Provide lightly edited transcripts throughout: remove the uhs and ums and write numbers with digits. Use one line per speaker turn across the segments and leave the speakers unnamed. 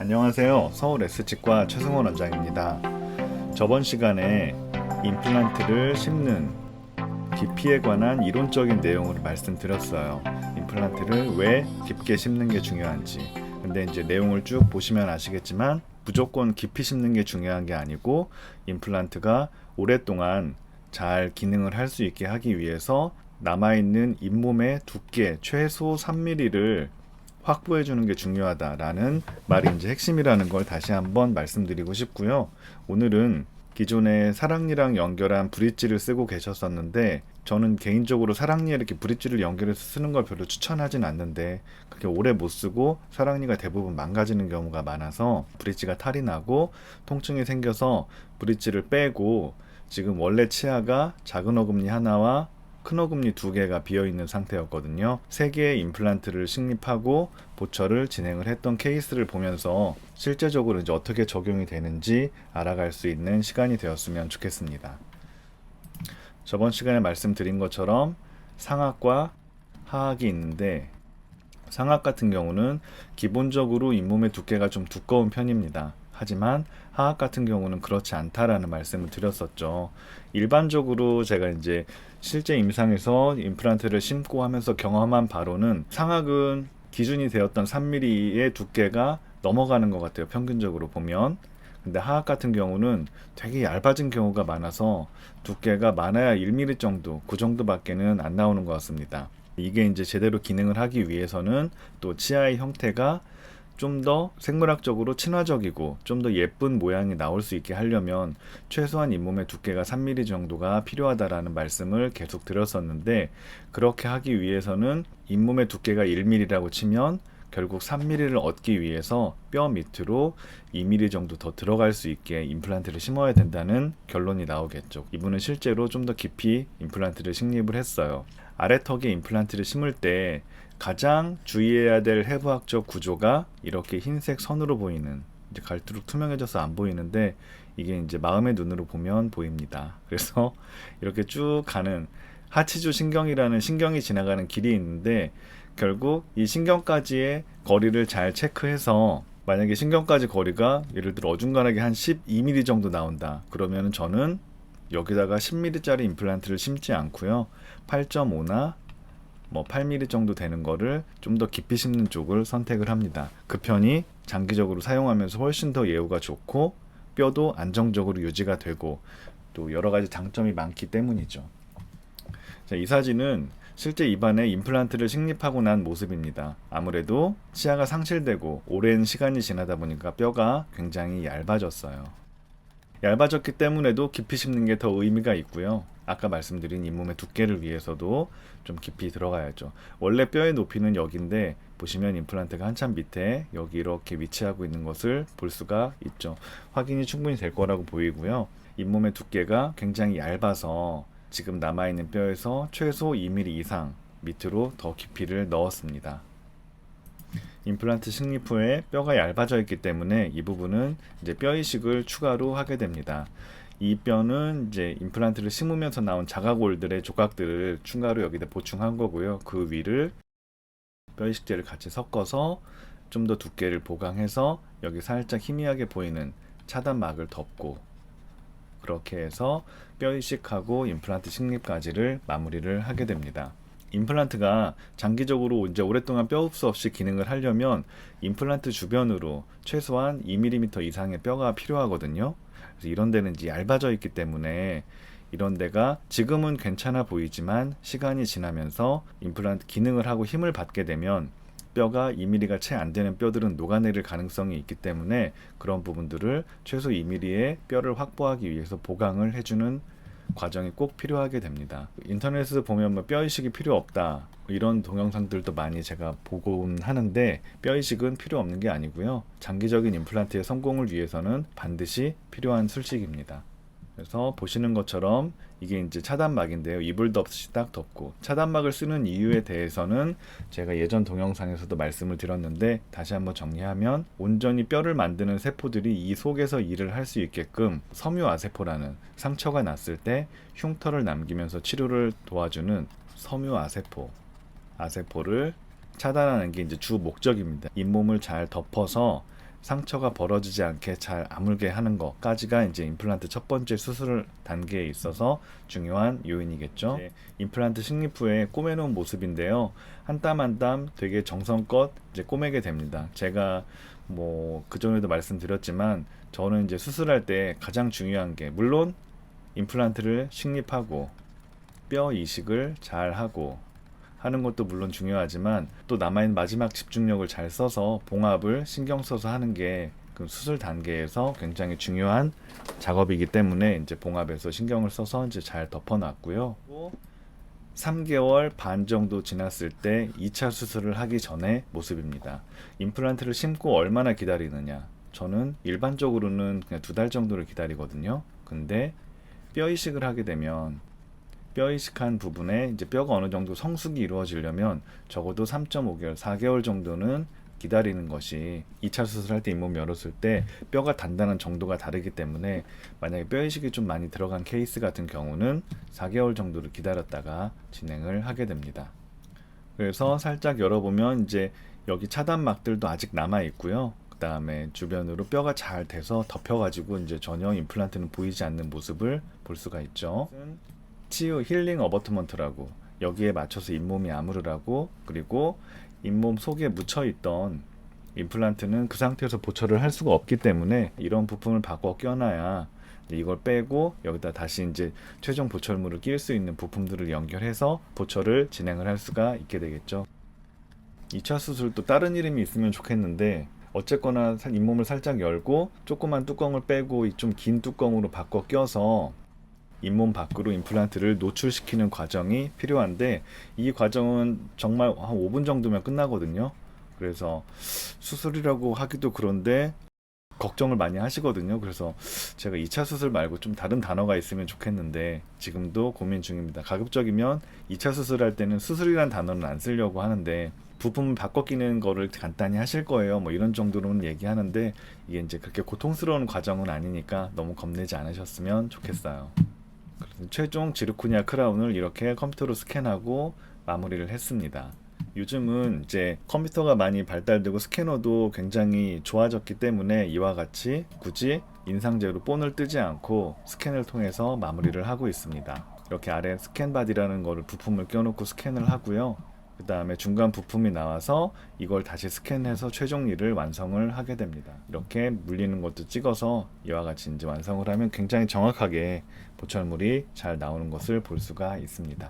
안녕하세요. 서울 S치과 최승원 원장입니다. 저번 시간에 임플란트를 심는 깊이에 관한 이론적인 내용을 말씀드렸어요. 임플란트를 왜 깊게 심는 게 중요한지. 근데 이제 내용을 쭉 보시면 아시겠지만 무조건 깊이 심는 게 중요한 게 아니고 임플란트가 오랫동안 잘 기능을 할 수 있게 하기 위해서 남아있는 잇몸의 두께 최소 3mm를 확보해 주는 게 중요하다라는 말이 이제 핵심이라는 걸 다시 한번 말씀드리고 싶고요. 오늘은 기존에 사랑니랑 연결한 브릿지를 쓰고 계셨었는데 저는 개인적으로 사랑니에 이렇게 브릿지를 연결해서 쓰는 걸 별로 추천하진 않는데 그렇게 오래 못 쓰고 사랑니가 대부분 망가지는 경우가 많아서 브릿지가 탈이 나고 통증이 생겨서 브릿지를 빼고 지금 원래 치아가 작은 어금니 하나와 큰 어금니 두 개가 비어 있는 상태였거든요. 세 개의 임플란트를 식립하고 보철을 진행을 했던 케이스를 보면서 실제적으로 이제 어떻게 적용이 되는지 알아갈 수 있는 시간이 되었으면 좋겠습니다. 저번 시간에 말씀드린 것처럼 상악과 하악이 있는데 상악 같은 경우는 기본적으로 잇몸의 두께가 좀 두꺼운 편입니다. 하지만 하악 같은 경우는 그렇지 않다라는 말씀을 드렸었죠. 일반적으로 제가 이제 실제 임상에서 임플란트를 심고 하면서 경험한 바로는 상악은 기준이 되었던 3mm의 두께가 넘어가는 것 같아요. 평균적으로 보면. 근데 하악 같은 경우는 되게 얇아진 경우가 많아서 두께가 많아야 1mm 정도, 그 정도밖에는 안 나오는 것 같습니다. 이게 이제 제대로 기능을 하기 위해서는 또 치아의 형태가 좀 더 생물학적으로 친화적이고 좀 더 예쁜 모양이 나올 수 있게 하려면 최소한 잇몸의 두께가 3mm 정도가 필요하다라는 말씀을 계속 드렸었는데 그렇게 하기 위해서는 잇몸의 두께가 1mm라고 치면 결국 3mm를 얻기 위해서 뼈 밑으로 2mm 정도 더 들어갈 수 있게 임플란트를 심어야 된다는 결론이 나오겠죠. 이분은 실제로 좀 더 깊이 임플란트를 식립을 했어요. 아래턱에 임플란트를 심을 때 가장 주의해야 될 해부학적 구조가 이렇게 흰색 선으로 보이는, 이제 갈수록 투명해져서 안 보이는데 이게 이제 마음의 눈으로 보면 보입니다. 그래서 이렇게 쭉 가는 하치주 신경이라는 신경이 지나가는 길이 있는데 결국 이 신경까지의 거리를 잘 체크해서 만약에 신경까지 거리가 예를 들어 어중간하게 한 12mm 정도 나온다. 그러면 저는 여기다가 10mm짜리 임플란트를 심지 않고요. 8.5나 뭐 8mm 정도 되는 거를 좀 더 깊이 심는 쪽을 선택을 합니다. 그 편이 장기적으로 사용하면서 훨씬 더 예후가 좋고 뼈도 안정적으로 유지가 되고 또 여러 가지 장점이 많기 때문이죠. 자, 이 사진은 실제 입안에 임플란트를 식립하고 난 모습입니다. 아무래도 치아가 상실되고 오랜 시간이 지나다 보니까 뼈가 굉장히 얇아졌어요. 얇아졌기 때문에도 깊이 심는 게 더 의미가 있고요. 아까 말씀드린 잇몸의 두께를 위해서도 좀 깊이 들어가야죠. 원래 뼈의 높이는 여기인데 보시면 임플란트가 한참 밑에 여기 이렇게 위치하고 있는 것을 볼 수가 있죠. 확인이 충분히 될 거라고 보이고요. 잇몸의 두께가 굉장히 얇아서 지금 남아있는 뼈에서 최소 2mm 이상 밑으로 더 깊이를 넣었습니다. 임플란트 식립 후에 뼈가 얇아져 있기 때문에 이 부분은 이제 뼈 이식을 추가로 하게 됩니다. 이 뼈는 이제 임플란트를 심으면서 나온 자가골들의 조각들을 추가로 여기다 보충한 거고요. 그 위를 뼈 이식제를 같이 섞어서 좀 더 두께를 보강해서 여기 살짝 희미하게 보이는 차단막을 덮고 그렇게 해서 뼈 이식하고 임플란트 식립까지를 마무리를 하게 됩니다. 임플란트가 장기적으로 이제 오랫동안 뼈 흡수 없이 기능을 하려면 임플란트 주변으로 최소한 2mm 이상의 뼈가 필요하거든요. 그래서 이런 데는 이제 얇아져 있기 때문에 이런 데가 지금은 괜찮아 보이지만 시간이 지나면서 임플란트 기능을 하고 힘을 받게 되면 뼈가 2mm가 채 안 되는 뼈들은 녹아내릴 가능성이 있기 때문에 그런 부분들을 최소 2mm의 뼈를 확보하기 위해서 보강을 해주는 과정이 꼭 필요하게 됩니다. 인터넷에서 보면 뭐 뼈 이식이 필요 없다 이런 동영상들도 많이 제가 보곤 하는데 뼈 이식은 필요 없는 게 아니고요. 장기적인 임플란트의 성공을 위해서는 반드시 필요한 술식입니다. 그래서 보시는 것처럼 이게 이제 차단막인데요. 이불도 없이 딱 덮고 차단막을 쓰는 이유에 대해서는 제가 예전 동영상에서도 말씀을 드렸는데 다시 한번 정리하면 온전히 뼈를 만드는 세포들이 이 속에서 일을 할 수 있게끔 섬유아세포라는 상처가 났을 때 흉터를 남기면서 치료를 도와주는 섬유아세포를 차단하는 게 이제 주 목적입니다. 잇몸을 잘 덮어서 상처가 벌어지지 않게 잘 아물게 하는 것까지가 이제 임플란트 첫 번째 수술 단계에 있어서 중요한 요인이겠죠. 이제 임플란트 식립 후에 꼬매놓은 모습인데요. 한 땀 한 땀 되게 정성껏 이제 꼬매게 됩니다. 제가 뭐 그전에도 말씀드렸지만 저는 이제 수술할 때 가장 중요한 게 물론 임플란트를 식립하고 뼈 이식을 잘 하고 하는 것도 물론 중요하지만 또 남아있는 마지막 집중력을 잘 써서 봉합을 신경 써서 하는 게 그 수술 단계에서 굉장히 중요한 작업이기 때문에 이제 봉합에서 신경을 써서 이제 잘 덮어놨고요. 3개월 반 정도 지났을 때 2차 수술을 하기 전에 모습입니다. 임플란트를 심고 얼마나 기다리느냐? 저는 일반적으로는 그냥 2달 정도를 기다리거든요. 근데 뼈 이식을 하게 되면 뼈 이식한 부분에 이제 뼈가 어느 정도 성숙이 이루어지려면 적어도 3.5개월, 4개월 정도는 기다리는 것이 2차 수술할 때 잇몸 열었을 때 뼈가 단단한 정도가 다르기 때문에 만약에 뼈 이식이 좀 많이 들어간 케이스 같은 경우는 4개월 정도를 기다렸다가 진행을 하게 됩니다. 그래서 살짝 열어보면 이제 여기 차단막들도 아직 남아 있고요. 그 다음에 주변으로 뼈가 잘 돼서 덮여가지고 이제 전혀 임플란트는 보이지 않는 모습을 볼 수가 있죠. 치유 힐링 어버트먼트라고 여기에 맞춰서 잇몸이 아무르라고, 그리고 잇몸 속에 묻혀있던 임플란트는 그 상태에서 보철을 할 수가 없기 때문에 이런 부품을 바꿔 껴놔야 이걸 빼고 여기다 다시 이제 최종 보철물을 끼울 수 있는 부품들을 연결해서 보철을 진행을 할 수가 있게 되겠죠. 2차 수술도 다른 이름이 있으면 좋겠는데 어쨌거나 잇몸을 살짝 열고 조그만 뚜껑을 빼고 좀 긴 뚜껑으로 바꿔 껴서 잇몸 밖으로 임플란트를 노출시키는 과정이 필요한데 이 과정은 정말 한 5분 정도면 끝나거든요. 그래서 수술이라고 하기도 그런데 걱정을 많이 하시거든요. 그래서 제가 2차 수술 말고 좀 다른 단어가 있으면 좋겠는데 지금도 고민 중입니다. 가급적이면 2차 수술할 때는 수술이란 단어는 안 쓰려고 하는데 부품을 바꿔 끼는 거를 간단히 하실 거예요. 뭐 이런 정도로는 얘기하는데 이게 이제 그렇게 고통스러운 과정은 아니니까 너무 겁내지 않으셨으면 좋겠어요. 최종 지르코니아 크라운을 이렇게 컴퓨터로 스캔하고 마무리를 했습니다. 요즘은 이제 컴퓨터가 많이 발달되고 스캐너도 굉장히 좋아졌기 때문에 이와 같이 굳이 인상제로 본을 뜨지 않고 스캔을 통해서 마무리를 하고 있습니다. 이렇게 아래 스캔 바디라는 거를 부품을 껴놓고 스캔을 하고요. 그 다음에 중간 부품이 나와서 이걸 다시 스캔해서 최종일을 완성을 하게 됩니다. 이렇게 물리는 것도 찍어서 이와 같이 이제 완성을 하면 굉장히 정확하게 보철물이 잘 나오는 것을 볼 수가 있습니다.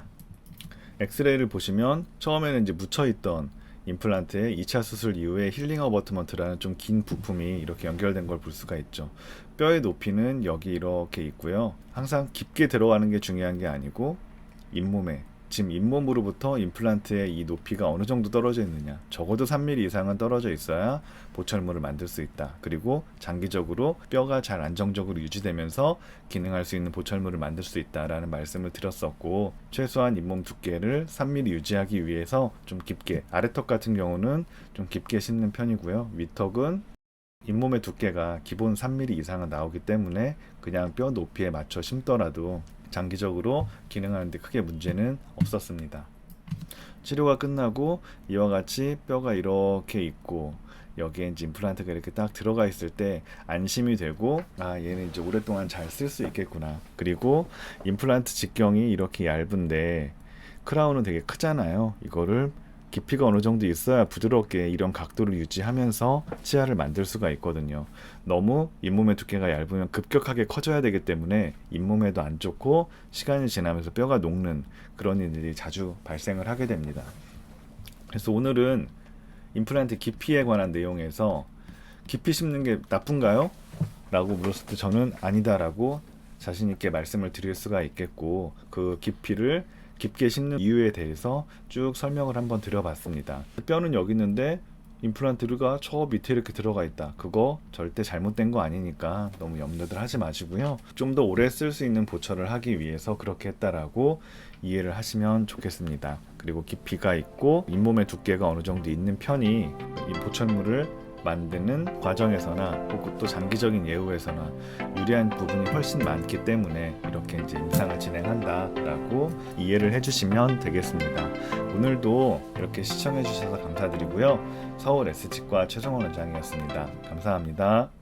엑스레이를 보시면 처음에는 이제 묻혀있던 임플란트의 2차 수술 이후에 힐링 어버트먼트라는 좀 긴 부품이 이렇게 연결된 걸 볼 수가 있죠. 뼈의 높이는 여기 이렇게 있고요. 항상 깊게 들어가는 게 중요한 게 아니고 잇몸에 지금 잇몸으로부터 임플란트의 이 높이가 어느 정도 떨어져 있느냐, 적어도 3mm 이상은 떨어져 있어야 보철물을 만들 수 있다. 그리고 장기적으로 뼈가 잘 안정적으로 유지되면서 기능할 수 있는 보철물을 만들 수 있다라는 말씀을 드렸었고, 최소한 잇몸 두께를 3mm 유지하기 위해서 좀 깊게, 아래턱 같은 경우는 좀 깊게 심는 편이고요. 윗턱은 잇몸의 두께가 기본 3mm 이상은 나오기 때문에 그냥 뼈 높이에 맞춰 심더라도 장기적으로 기능하는데 크게 문제는 없었습니다. 치료가 끝나고 이와 같이 뼈가 이렇게 있고 여기에 이제 임플란트가 이렇게 딱 들어가 있을 때 안심이 되고, 아, 얘는 이제 오랫동안 잘 쓸 수 있겠구나. 그리고 임플란트 직경이 이렇게 얇은데 크라운은 되게 크잖아요. 이거를 깊이가 어느 정도 있어야 부드럽게 이런 각도를 유지하면서 치아를 만들 수가 있거든요. 너무 잇몸의 두께가 얇으면 급격하게 커져야 되기 때문에 잇몸에도 안 좋고 시간이 지나면서 뼈가 녹는 그런 일들이 자주 발생을 하게 됩니다. 그래서 오늘은 임플란트 깊이에 관한 내용에서 깊이 심는 게 나쁜가요? 라고 물었을 때 저는 아니다라고 자신 있게 말씀을 드릴 수가 있겠고, 그 깊이를 깊게 심는 이유에 대해서 쭉 설명을 한번 드려봤습니다. 뼈는 여기 있는데 임플란트가 저 밑에 이렇게 들어가 있다. 그거 절대 잘못된 거 아니니까 너무 염려들 하지 마시고요. 좀 더 오래 쓸 수 있는 보철을 하기 위해서 그렇게 했다라고 이해를 하시면 좋겠습니다. 그리고 깊이가 있고 잇몸의 두께가 어느 정도 있는 편이 이 보철물을 만드는 과정에서나 혹은 또 장기적인 예우에서나 유리한 부분이 훨씬 많기 때문에 이렇게 이제 임상을 진행한다라고 이해를 해주시면 되겠습니다. 오늘도 이렇게 시청해 주셔서 감사드리고요. 서울 S치과 최성원 원장이었습니다. 감사합니다.